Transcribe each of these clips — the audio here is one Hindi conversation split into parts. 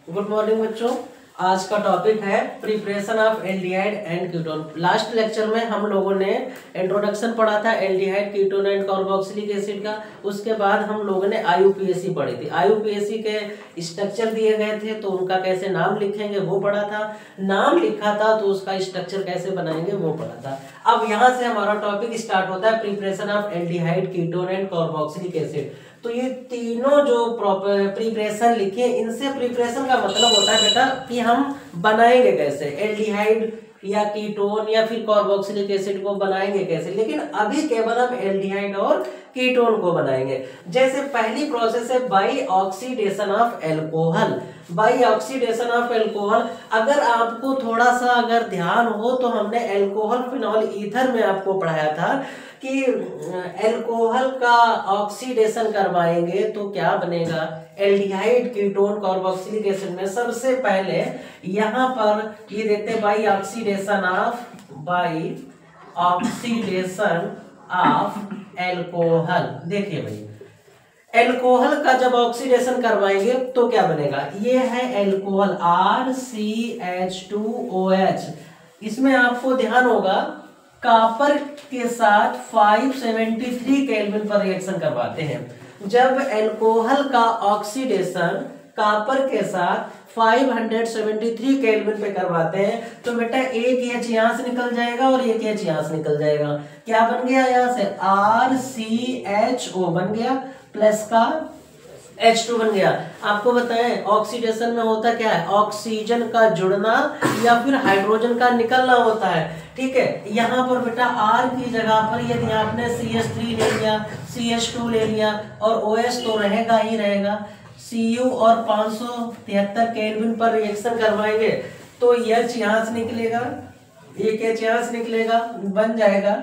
गुड मॉर्निंग बच्चों। आज का टॉपिक है preparation of aldehyde and ketone. Last lecture में हम लोगों ने इंट्रोडक्शन पढ़ा था aldehyde, ketone and carboxylic acid का। उसके बाद हम लोगों ने आईयूपीएसी पढ़ी थी। आईयूपीएसी के स्ट्रक्चर दिए गए थे तो उनका कैसे नाम लिखेंगे वो पढ़ा था। नाम लिखा था तो उसका स्ट्रक्चर कैसे बनाएंगे वो पढ़ा था। अब यहाँ से हमारा टॉपिक स्टार्ट होता है preparation of aldehyde, ketone and carboxylic acid. तो ये तीनों जो प्रिपरेशन लिखे, इनसे प्रिपरेशन का मतलब होता है बेटा कि हम बनाएंगे कैसे एल्डिहाइड या कीटोन या फिर कार्बोक्सिलिक एसिड को बनाएंगे कैसे। लेकिन अभी केवल हम एल्डिहाइड और कीटोन को बनाएंगे। जैसे पहली प्रोसेस है by oxidation of alcohol. By oxidation of alcohol, अगर आपको थोड़ा सा अगर ध्यान हो तो हमने एल्कोहल फिनॉल ईथर में आपको पढ़ाया था कि एल्कोहल का ऑक्सीडेशन करवाएंगे तो क्या बनेगा एल्डिहाइड, कीटोन, कार्बोक्सिलिक एसिड में। सबसे पहले यहाँ पर ये देखते हैं बाई ऑक्सीडेशन ऑफ एल्कोहल। देखिए भाई, एल्कोहल का जब ऑक्सीडेशन करवाएंगे तो क्या बनेगा, ये है एल्कोहल RCH2OH। इसमें आपको ध्यान होगा कॉपर के साथ 573 केल्विन पर रिएक्शन करवाते हैं। जब एल्कोहल का ऑक्सीडेशन कॉपर के साथ 573 केल्विन पे करवाते हैं तो बेटा एक H यहाँ से निकल जाएगा और एक H यहाँ से निकल जाएगा। क्या बन गया, यहाँ से RCHO बन गया प्लस का H2 बन गया। आपको बताएं ऑक्सीडेशन में होता क्या है, ऑक्सीजन का जुड़ना या फिर हाइड्रोजन का निकलना होता है। ठीक है, यहाँ पर बेटा R की जगह पर यदि आपने CH3 ले लिया, CH2 ले लिया और OH तो रहेगा ही रहेगा। Cu और 573 केल्विन पर रिएक्शन करवाएंगे तो H यहाँ से निकलेगा, एक H यहाँ से निकलेगा, बन जाएगा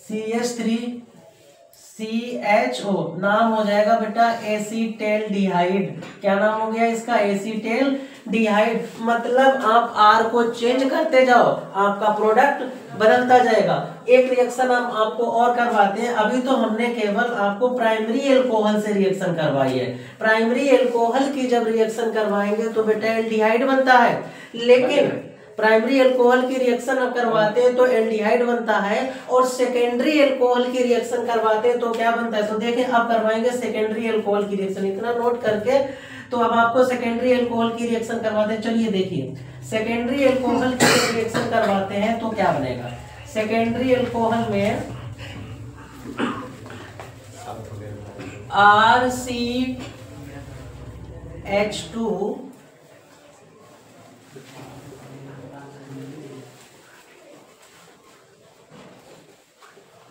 CH3CHO, नाम हो जाएगा बेटा एसीटेल्डिहाइड। क्या नाम हो गया इसका, एसीटेल्डिहाइड। मतलब आप R को चेंज करते जाओ, आपका प्रोडक्ट बदलता जाएगा। एक रिएक्शन हम आपको और करवाते हैं। अभी तो हमने केवल आपको प्राइमरी एल्कोहल से रिएक्शन करवाई है। प्राइमरी एल्कोहल की जब रिएक्शन करवाएंगे तो बेटा एल्डिहाइड बनता है। लेकिन प्राइमरी एल्कोहल की रिएक्शन अब करवाते हैं तो एल्डिहाइड बनता है, और सेकेंडरी एल्कोहल की रिएक्शन करवाते हैं तो क्या बनता है। तो देखें अब करवाएंगे सेकेंडरी एल्कोहल की रिएक्शन, इतना नोट करके। तो अब आपको सेकेंडरी एल्कोहल की रिएक्शन करवाते हैं। चलिए देखिए, सेकेंडरी एल्कोहल की रिएक्शन करवाते हैं तो क्या बनेगा। सेकेंडरी एल्कोहल में RCH2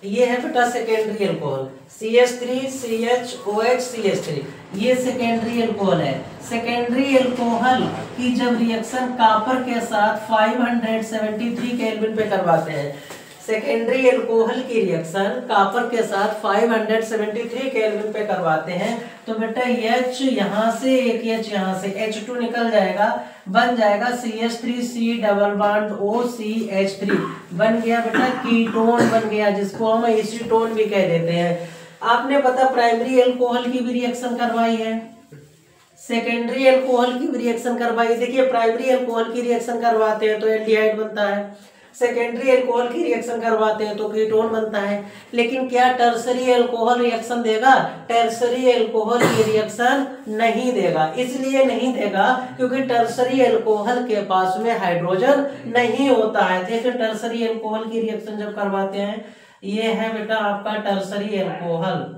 ये है बेटा सेकेंडरी एल्कोहल, CH3CHOH CH3, ये सेकेंडरी एल्कोहल है। सेकेंडरी एल्कोहल की जब रिएक्शन कॉपर के साथ 573 केल्विन पे करवाते हैं, सेकेंडरी एल्कोहल की रिएक्शन कॉपर के साथ 573 केल्विन पे करवाते हैं तो बेटा H यहाँ से एक H यहाँ से H2 निकल जाएगा, बन जाएगा CH3C डबल बॉन्ड OCH3, बन गया बेटा कीटोन बन गया, जिसको हम एसीटोन भी कह देते हैं। आपने पता प्राइमरी एल्कोहल की भी रिएक्शन करवाई है, सेकेंडरी एल्कोहल की भी रिएक्शन करवाई। देखिए प्राइमरी एल्कोहल की रिएक्शन करवाते हैं तो एल्डिहाइड बनता है, सेकेंडरी एल्कोहल की रिएक्शन करवाते हैं तो कीटोन बनता है। लेकिन क्या टर्सरी एल्कोहल रिएक्शन देगा, टर्सरी एल्कोहल की रिएक्शन नहीं देगा। इसलिए नहीं देगा क्योंकि टर्सरी एल्कोहल के पास में हाइड्रोजन नहीं होता है। देखिए टर्सरी एल्कोहल की रिएक्शन जब करवाते हैं, ये है बेटा आपका टर्सरी एल्कोहल।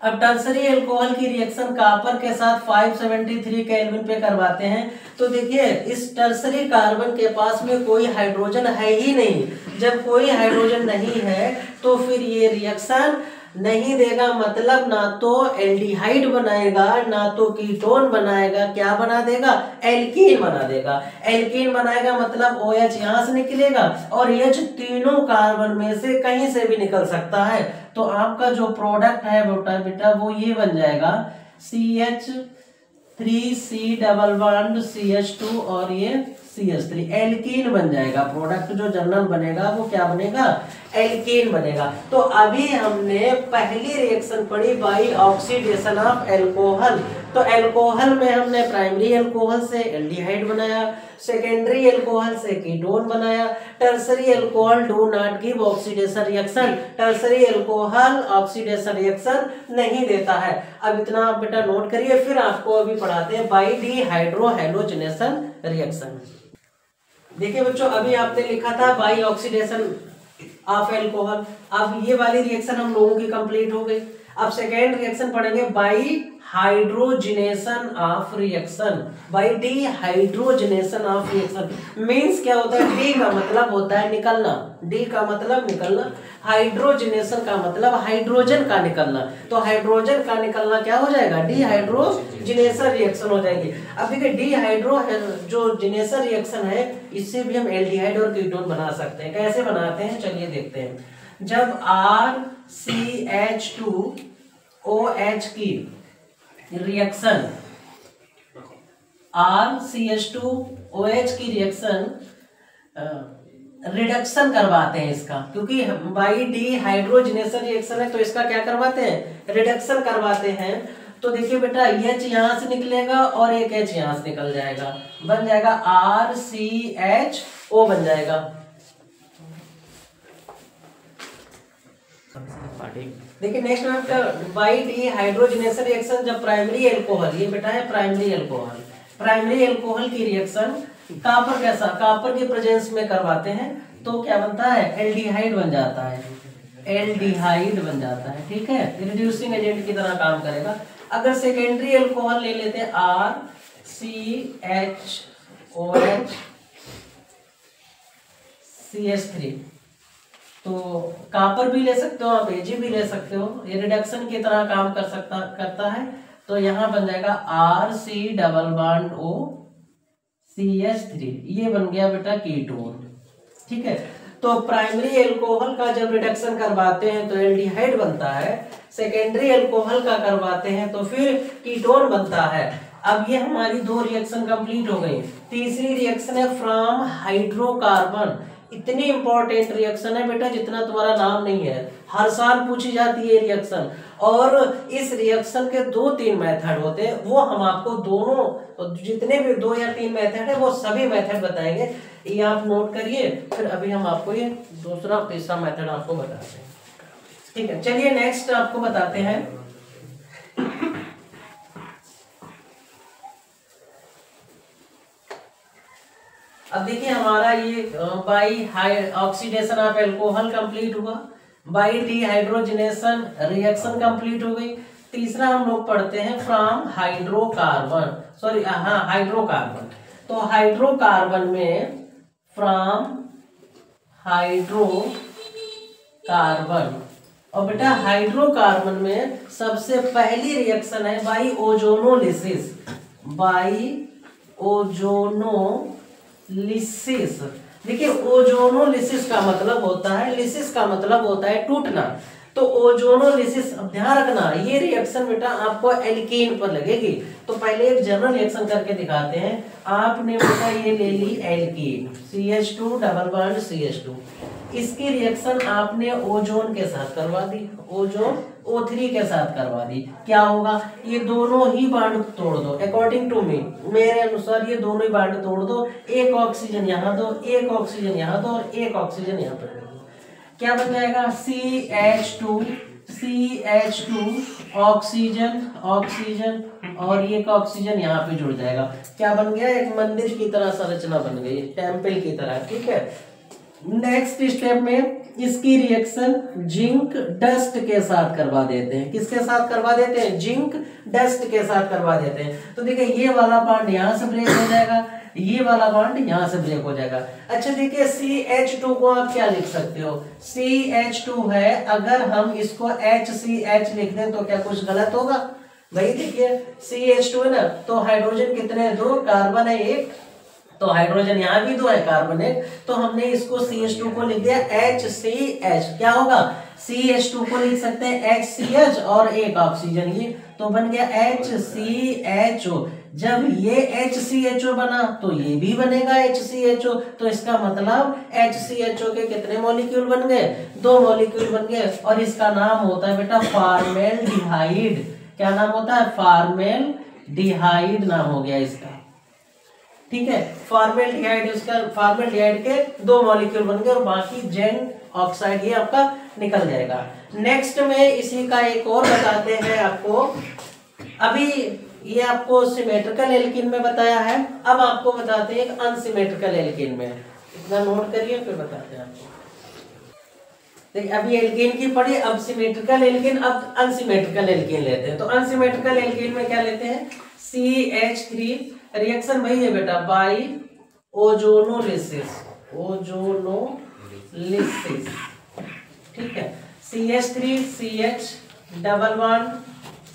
अब टर्सरी एल्कोहल की रिएक्शन कॉपर के साथ 573 केल्विन पे करवाते हैं तो देखिए इस टर्सरी कार्बन के पास में कोई हाइड्रोजन है ही नहीं। जब कोई हाइड्रोजन नहीं है तो फिर ये रिएक्शन नहीं देगा, मतलब ना तो एल्डिहाइड बनाएगा ना तो कीटोन बनाएगा। क्या बना देगा, एल्कीन बना देगा। एल्कीन बनाएगा मतलब OH यहाँ से निकलेगा और H तीनों कार्बन में से कहीं से भी निकल सकता है। तो आपका जो प्रोडक्ट है बेटा वो ये बन जाएगा CH3C डबल बॉन्ड CH2 और ये CH3 एल्कीन बन जाएगा। प्रोडक्ट जो जनरल बनेगा वो क्या बनेगा, एल्कीन बनेगा। तो अभी हमने पहली रिएक्शन पढ़ी बाई ऑक्सीडेशन ऑफ एल्कोहल। तो एल्कोहल में हमने प्राइमरी एल्कोहल से एल्डिहाइड बनाया, सेकेंडरी एल्कोहल से कीटोन बनाया। Tertiary alcohol do not give oxidation reaction, tertiary alcohol oxidation reaction नहीं देता है। अब इतना आप बेटा नोट करिए, फिर आपको अभी पढ़ाते हैं बाई डिहाइड्रोहैलोजिनेशन रिएक्शन। देखिए बच्चों, अभी आपने लिखा था बाई ऑक्सीडेशन ऑफ एल्कोहल, अब ये वाली रिएक्शन हम लोगों की कंप्लीट हो गई। अब सेकेंड रिएक्शन पढ़ेंगे by hydrogenation of reaction, by dehydrogenation of reaction. Means क्या होता है, डी का मतलब होता है निकलना, डी का मतलब निकलना, हाइड्रोजिनेशन का मतलब हाइड्रोजन का निकलना। तो हाइड्रोजन का निकलना क्या हो जाएगा, डिहाइड्रोजिनेशन रिएक्शन हो जाएगी। अब देखिए डिहाइड्रो जो जिनेशन रिएक्शन है, इससे भी हम एल्डिहाइड और कीटोन बना सकते हैं। कैसे बनाते हैं चलिए देखते हैं। जब RCH2OH की रिएक्शन, RCH2OH की रिएक्शन रिडक्शन करवाते हैं इसका, क्योंकि बाई डिहाइड्रोजिनेशन रिएक्शन है तो इसका क्या करवाते हैं, रिडक्शन करवाते हैं। तो देखिए बेटा H यहां से निकलेगा और एक H यहां से निकल जाएगा, बन जाएगा RCHO बन जाएगा। देखिए नेक्स्ट में बाई डिहाइड्रोजिनेशन रिएक्शन, जब प्राइमरी एल्कोहल, ये बेटा है प्राइमरी एल्कोहल, प्राइमरी एल्कोहल की रिएक्शन कॉपर के साथ, कॉपर के प्रेजेंस में करवाते हैं तो क्या बनता है, एल्डिहाइड बन जाता है, एल्डिहाइड बन जाता है। ठीक है, रिड्यूसिंग एजेंट की तरह काम करेगा। अगर सेकेंडरी एल्कोहल ले लेते हैं RCHOH CH3, तो कॉपर भी ले सकते हो आप, Ag भी ले सकते हो, ये रिडक्शन की तरह काम करता है। तो यहाँ बन जाएगा RC⋯O CH3, ये बन गया बेटा कीटोन। ठीक है, तो प्राइमरी एल्कोहल का जब रिडक्शन करवाते हैं तो एल्डिहाइड बनता है, सेकेंडरी एल्कोहल का करवाते हैं तो फिर कीटोन बनता है। अब ये हमारी दो रिएक्शन कंप्लीट हो गई। तीसरी रिएक्शन है फ्रॉम हाइड्रोकार्बन। इतनी इंपॉर्टेंट रिएक्शन है बेटा जितना तुम्हारा नाम नहीं है, हर साल पूछी जाती है रिएक्शन। और इस रिएक्शन के 2-3 मेथड होते हैं, वो हम आपको दोनों जितने भी 2 या 3 मेथड है वो सभी मेथड बताएंगे, ये आप नोट करिए। फिर अभी हम आपको ये दूसरा तीसरा मेथड आपको बताते हैं। ठीक है, चलिए नेक्स्ट आपको बताते हैं। अब देखिए हमारा ये by oxidation of alcohol complete हुआ, बाई डिहाइड्रोजिनेशन रिएक्शन कंप्लीट हो गई। तीसरा हम लोग पढ़ते हैं फ्रॉम हाइड्रोकार्बन, सॉरी हाँ हाइड्रोकार्बन। तो हाइड्रोकार्बन में फ्रॉम हाइड्रोकार्बन, और बेटा हाइड्रोकार्बन में सबसे पहली रिएक्शन है बाई ओजोनोलिसिस, बाई ओजोनोलिसिस। देखिए ओजोनोलिसिस का मतलब होता है, लिसिस का मतलब होता है टूटना, तो ओजोनोलिसिस। अब ध्यान रखना ये रिएक्शन बेटा आपको एल्कीन पर लगेगी। तो पहले एक जनरल रिएक्शन करके दिखाते हैं। आपने बेटा ये ले ली एल्कीन CH2 इसकी रिएक्शन आपने ओजोन के साथ करवा दी, ओजोन O3 के साथ करवा दी। क्या होगा, ये दोनों ही बांड तोड़ दो, अकॉर्डिंग टू मी, मेरे अनुसार ये दोनों ही बांड तोड़ दो। एक ऑक्सीजन यहाँ दो, एक ऑक्सीजन यहाँ दो और एक ऑक्सीजन यहाँ पर दो। क्या बन जाएगा, CH2 ऑक्सीजन ऑक्सीजन और एक ऑक्सीजन यहाँ पे जुड़ जाएगा। क्या बन गया, एक मंदिर की तरह संरचना बन गई, टेम्पल की तरह। ठीक है, नेक्स्ट स्टेप में इसकी रिएक्शन जिंक डस्ट के साथ करवा देते हैं। किसके साथ करवा देते हैं, जिंक डस्ट के साथ करवा देते हैं। तो देखिए ये वाला बॉन्ड यहाँ से ब्रेक हो जाएगा, ये वाला बॉन्ड यहाँ से ब्रेक हो जाएगा। अच्छा देखिए CH2 को आप क्या लिख सकते हो, CH2 है, अगर हम इसको HCH लिख दें तो क्या कुछ गलत होगा भाई। देखिए CH2 है ना, तो हाइड्रोजन कितने, 2, कार्बन है 1, तो हाइड्रोजन यहाँ भी 2 है, कार्बन 1, तो हमने इसको CH2 को लिख दिया HCH। क्या होगा, CH2 को लिख सकते हैं HCH और एक ऑक्सीजन, ये तो बन गया HCHO। जब ये HCHO बना तो ये भी बनेगा HCHO। तो इसका मतलब HCHO के कितने मॉलिक्यूल बन गए? 2 मॉलिक्यूल बन गए। और इसका नाम होता है बेटा फॉर्मेल्डिहाइड। क्या नाम होता है? फॉर्मेल्डिहाइड नाम हो गया इसका। ठीक है, फॉर्मेल्डिहाइड, उसका फॉर्मेल्डिहाइड के 2 मॉलिक्यूल बन गए और बाकी जिंक ऑक्साइड ये आपका निकल जाएगा। नेक्स्ट में इसी का एक और बताते हैं आपको। अभी ये आपको सिमेट्रिकल एल्कीन में बताया है, अब आपको बताते हैं एक अनसिमेट्रिकल एल्कीन में। इतना नोट करिए फिर बताते हैं आपको। देखिए अभी एल्कीन की पढ़ी, अब सिमेट्रिकल एल्कीन, अब अनसिमेट्रिकल एल्कीन लेते हैं। तो अनसिमेट्रिकल एल्कीन में क्या लेते हैं? CH3 रिएक्शन वही है बेटा, बाई ओजोनोलिसिस। ओजोनोलिसिस, ठीक है। CH3 CH double bond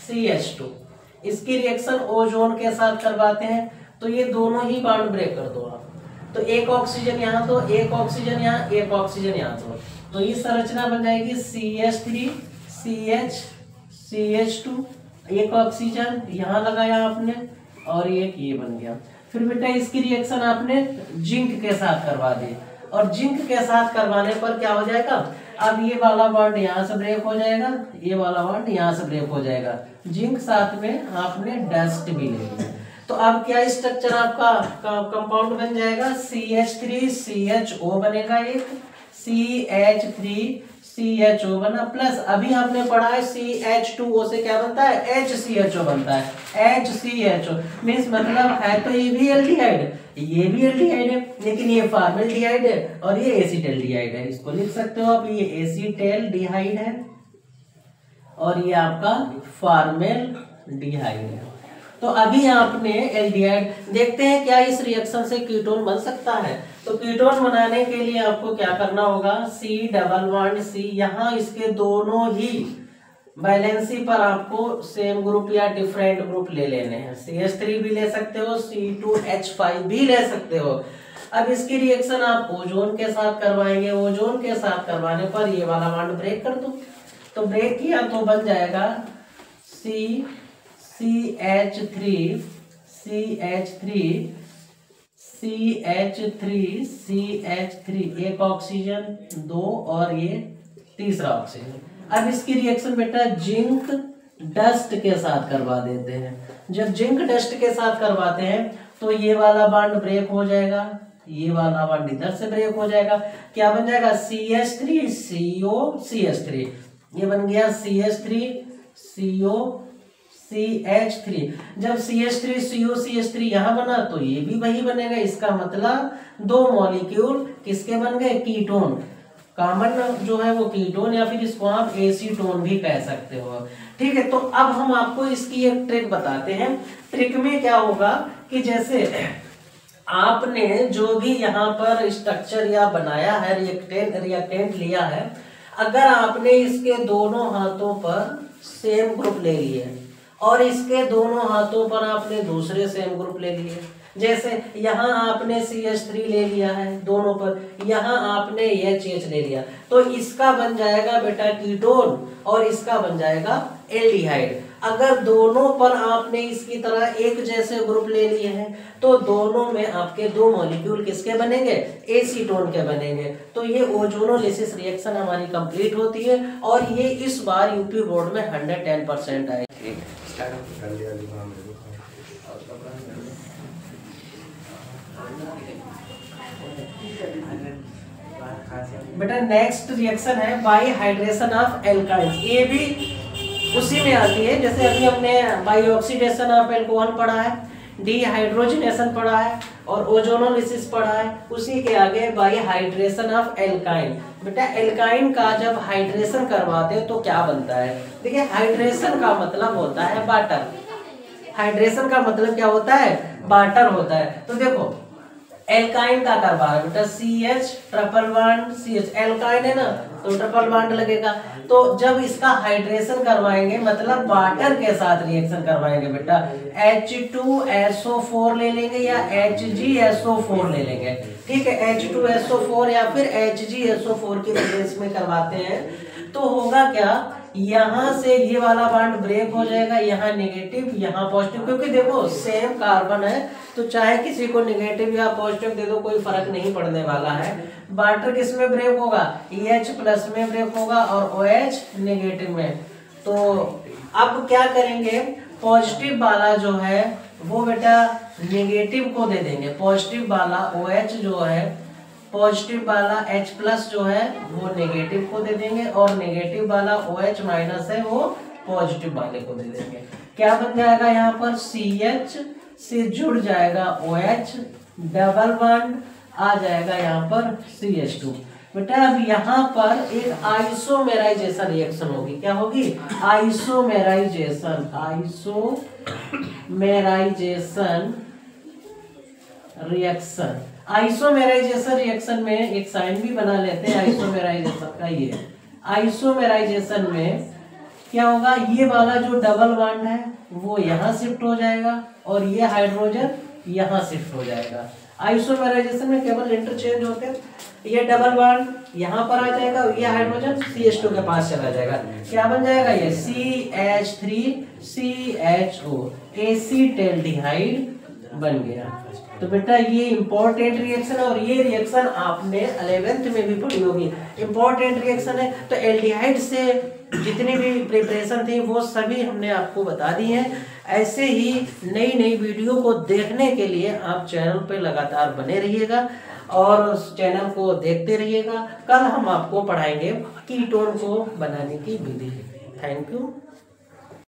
CH2, इसकी रिएक्शन ओजोन के साथ करवाते हैं। तो ये दोनों ही बॉन्ड ब्रेक कर दो आप। तो एक ऑक्सीजन यहाँ दो, एक ऑक्सीजन यहाँ, एक ऑक्सीजन यहाँ दो। तो ये संरचना बन जाएगी CH3 CH CH2, एक ऑक्सीजन यहाँ लगाया आपने और एक ये बन गया। फिर बेटा इसकी रिएक्शन आपने जिंक के साथ करवा दी, और जिंक के साथ करवाने पर क्या हो जाएगा? अब ये वाला बॉन्ड यहाँ से ब्रेक हो जाएगा, ये वाला बॉन्ड यहाँ से ब्रेक हो जाएगा। जिंक साथ में आपने डस्ट भी ले लिया। तो अब क्या स्ट्रक्चर आपका कंपाउंड बन जाएगा? CH3 CHO बनेगा एक, CH3 CHO बना, प्लस अभी आपने पढ़ा है CH2O से क्या बनता है? HCHO बनता है। HCHO मीन्स मतलब है तो ये भी एल्डिहाइड, ये भी एल्डिहाइड है, लेकिन ये फॉर्मेल्डिहाइड है और ये एसिटल्डिहाइड है। इसको लिख सकते हो आप, ये एसिटल्डिहाइड है और ये आपका फॉर्मेल्डिहाइड है। तो अभी आपने एल्डिहाइड, देखते हैं क्या इस रिएक्शन से कीटोन बन सकता है। तो कीटोन बनाने के लिए आपको क्या करना होगा? C डबल बॉन्ड C, यहाँ इसके दोनों ही वैलेंसी पर आपको सेम ग्रुप या डिफरेंट ग्रुप ले लेने हैं। CH3 भी ले सकते हो, C2H5 भी ले सकते हो। अब इसकी रिएक्शन आप ओजोन के साथ करवाएंगे, ओजोन के साथ करवाने पर ये वाला बॉन्ड ब्रेक कर दो। तो ब्रेक किया तो बन जाएगा CH3 एक ऑक्सीजन, 2 और ये तीसरा ऑक्सीजन। अब इसकी रिएक्शन बेटा जिंक डस्ट के साथ करवा देते हैं। जब जिंक डस्ट के साथ करवाते हैं तो ये वाला बॉन्ड ब्रेक हो जाएगा, ये वाला बॉन्ड इधर से ब्रेक हो जाएगा। क्या बन जाएगा? CH3 CO CH3, ये बन गया CH3 CO CH3। जब CH3 CO CH3 यहाँ बना तो ये भी वही बनेगा। इसका मतलब 2 मॉलिक्यूल किसके बन गए? कीटोन। कॉमन जो है वो कीटोन, या फिर इसको आप एसीटोन भी कह सकते हो। ठीक है, तो अब हम आपको इसकी एक ट्रिक बताते हैं। ट्रिक में क्या होगा कि जैसे आपने जो भी यहाँ पर स्ट्रक्चर या बनाया है, रिएक्टेंट लिया है, अगर आपने इसके दोनों हाथों पर सेम ग्रुप ले लिए और इसके दोनों हाथों पर आपने दूसरे सेम ग्रुप ले लिए, जैसे यहाँ आपने CH3 ले लिया है दोनों पर, यहाँ आपने HH ले लिया, तो इसका बन जाएगा बेटा कीटोन और इसका बन जाएगा एल्डिहाइड। अगर दोनों पर आपने इसकी तरह एक जैसे ग्रुप ले लिए हैं तो दोनों में आपके 2 मॉलिक्यूल किसके बनेंगे? एसीटोन के बनेंगे। तो ये ओजोनोलिसिस रिएक्शन हमारी कंप्लीट होती है और ये इस बार यूपी बोर्ड में 110% आए। बेटा नेक्स्ट रिएक्शन है बाई हाइड्रेशन ऑफ एल्काइंस। ये भी उसी में आती है, जैसे अभी हमने बाई ऑक्सीडेशन ऑफ एल्कोहल पढ़ा है, डिहाइड्रोजनेशन पढ़ा है और ओजोनोलिसिस पढ़ा है, उसी के आगे बाई हाइड्रेशन ऑफ एल्काइन। बेटा एल्काइन का जब हाइड्रेशन करवाते हैं तो क्या बनता है? देखिए हाइड्रेशन का मतलब होता है वाटर। हाइड्रेशन का मतलब क्या होता है? वाटर होता है। तो देखो एल्काइन का करवा रहा है बेटा, CH triple bond CH, alkyne है ना तो ट्रिपल बॉन्ड लगेगा। तो जब इसका हाइड्रेशन करवाएंगे मतलब वाटर के साथ रिएक्शन करवाएंगे बेटा, H2SO4 ले लेंगे या HgSO4 ले लेंगे। ठीक है, H2SO4 या फिर HgSO4 की वजह में करवाते हैं तो होगा क्या यहाँ से ये वाला बॉन्ड ब्रेक हो जाएगा, यहाँ नेगेटिव यहाँ पॉजिटिव, क्योंकि देखो सेम कार्बन है तो चाहे किसी को नेगेटिव या पॉजिटिव दे दो कोई फर्क नहीं पड़ने वाला है। बॉन्ड किस में ब्रेक होगा, EH प्लस में ब्रेक होगा और OH नेगेटिव में। तो अब क्या करेंगे, पॉजिटिव वाला जो है वो बेटा नेगेटिव को दे देंगे, पॉजिटिव वाला OH जो है, पॉजिटिव वाला H प्लस जो है वो नेगेटिव को दे देंगे और नेगेटिव वाला OH माइनस है वो पॉजिटिव वाले को दे देंगे। क्या बन जाएगा, यहाँ पर CH से जुड़ जाएगा OH, डबल बॉन्ड आ जाएगा यहाँ पर CH2। बेटा अब यहाँ पर एक आइसोमेराइजेशन रिएक्शन होगी, क्या होगी, isomerisation, isomerisation reaction. Isomerisation reaction में एक साइन भी बना लेते हैं आइसोमेराइजेशन का। ये आइसोमेराइजेशन में क्या होगा, ये वाला जो डबल बॉन्ड है वो यहाँ शिफ्ट हो जाएगा और ये हाइड्रोजन यहाँ शिफ्ट हो जाएगा। आइसोमेराइजेशन में केवल इंटरचेंज होते हैं, ये डबल बॉन्ड यहाँ पर आ जाएगा और ये हाइड्रोजन CH2 के पास चला जाएगा। क्या बन जाएगा, ये CH3CHO, एसीटैल्डिहाइड बन गया। तो बेटा ये इंपॉर्टेंट रिएक्शन है और ये रिएक्शन आपने 11th में भी पढ़ी होगी, इंपॉर्टेंट रिएक्शन है। तो एल्डिहाइड से जितनी भी प्रिपरेशन थी वो सभी हमने आपको बता दी है। ऐसे ही नई नई वीडियो को देखने के लिए आप चैनल पे लगातार बने रहिएगा और चैनल को देखते रहिएगा। कल हम आपको पढ़ाएंगे कीटोन को बनाने की विधि। Thank you.